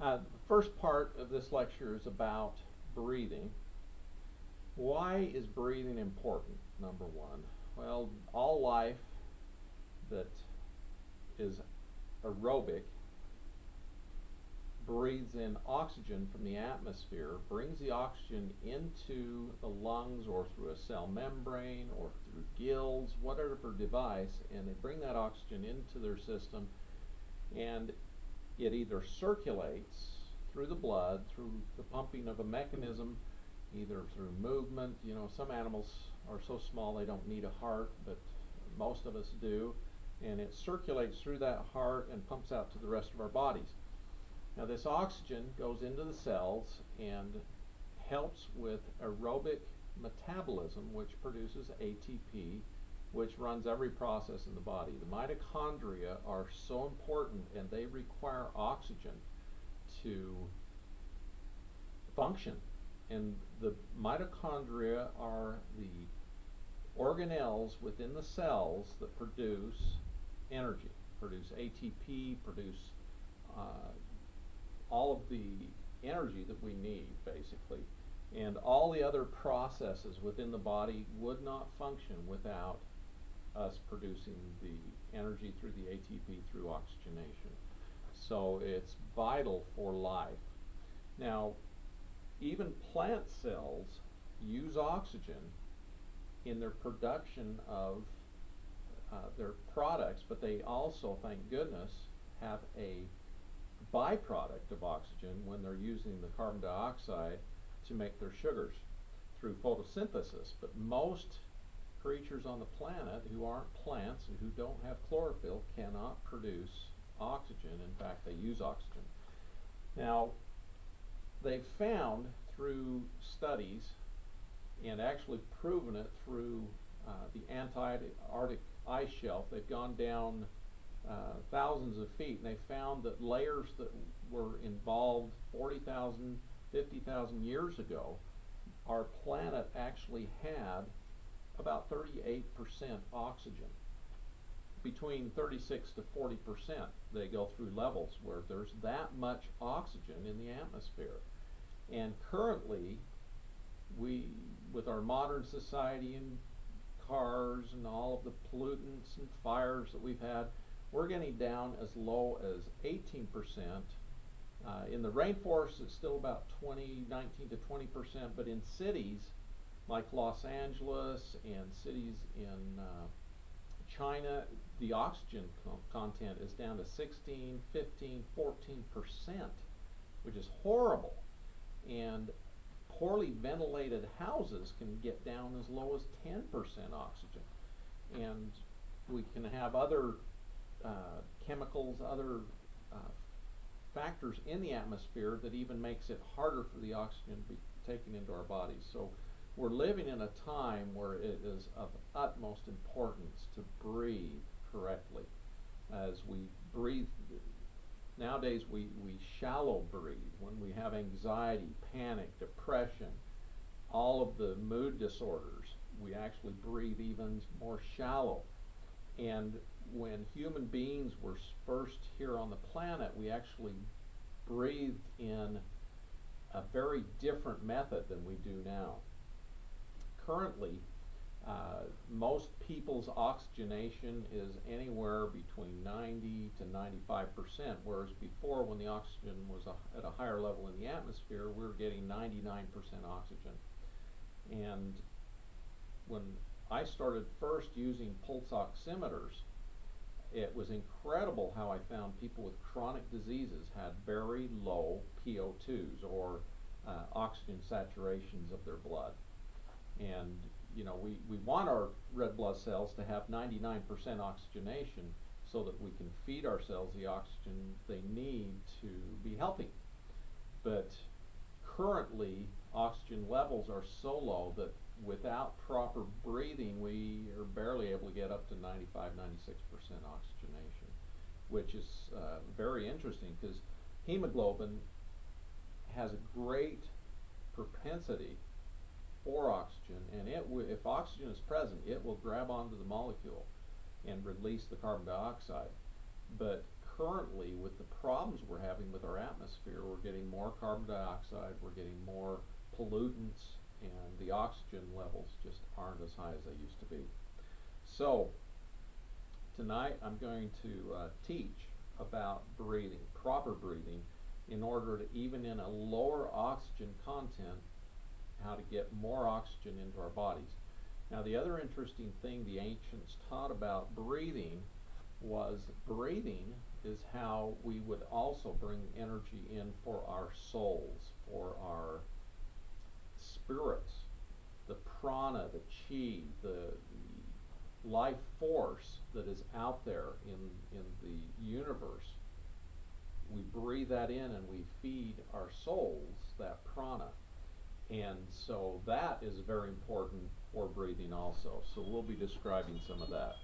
The first part of this lecture is about breathing. Why is breathing important? Number one, well, all life that is aerobic breathes in oxygen from the atmosphere, brings the oxygen into the lungs or through a cell membrane or through gills, whatever device, and they bring that oxygen into their system, and it either circulates through the blood, through the pumping of a mechanism, either through movement. You know, some animals are so small they don't need a heart, but most of us do, and it circulates through that heart and pumps out to the rest of our bodies. Now this oxygen goes into the cells and helps with aerobic metabolism, which produces ATP, which runs every process in the body. The mitochondria are so important, and they require oxygen to function. And the mitochondria are the organelles within the cells that produce energy, produce ATP, produce all of the energy that we need, basically. And all the other processes within the body would not function without us producing the energy through the ATP through oxygenation. So it's vital for life. Now, even plant cells use oxygen in their production of their products, but they also, thank goodness, have a byproduct of oxygen when they're using the carbon dioxide to make their sugars through photosynthesis. But most creatures on the planet who aren't plants and who don't have chlorophyll cannot produce oxygen. In fact, they use oxygen. Now, they've found through studies and actually proven it through the Antarctic ice shelf. They've gone down thousands of feet, and they found that layers that were involved 40,000, 50,000 years ago, our planet actually had about 38% oxygen. Between 36 to 40%, they go through levels where there's that much oxygen in the atmosphere. And currently, we, with our modern society and cars and all of the pollutants and fires that we've had, we're getting down as low as 18%. In the rainforest, it's still about 19 to 20%, but in cities like Los Angeles and cities in China, the oxygen content is down to 16, 15, 14%, which is horrible. And poorly ventilated houses can get down as low as 10% oxygen. And we can have other chemicals, other factors in the atmosphere that even makes it harder for the oxygen to be taken into our bodies. So we're living in a time where it is of utmost importance to breathe correctly. As we breathe, nowadays we shallow breathe. When we have anxiety, panic, depression, all of the mood disorders, we actually breathe even more shallow. And when human beings were first here on the planet, we actually breathed in a very different method than we do now. Currently, most people's oxygenation is anywhere between 90 to 95%, whereas before, when the oxygen was at a higher level in the atmosphere, we were getting 99% oxygen. And when I started first using pulse oximeters, it was incredible how I found people with chronic diseases had very low PO2s, or oxygen saturations of their blood. And you know, we want our red blood cells to have 99% oxygenation so that we can feed our cells the oxygen they need to be healthy. But currently, oxygen levels are so low that without proper breathing, we are barely able to get up to 95, 96% oxygenation, which is very interesting, because hemoglobin has a great propensity for oxygen, and if oxygen is present, it will grab onto the molecule and release the carbon dioxide. But currently, with the problems we're having with our atmosphere, we're getting more carbon dioxide, we're getting more pollutants, and the oxygen levels just aren't as high as they used to be. So tonight I'm going to teach about breathing, proper breathing, in order to, even in a lower oxygen content, how to get more oxygen into our bodies. Now, the other interesting thing the ancients taught about breathing was breathing is how we would also bring energy in for our souls, for our spirits, the prana, the chi, the life force that is out there in the universe. We breathe that in and we feed our souls that prana. And so that is very important for breathing also. So we'll be describing some of that.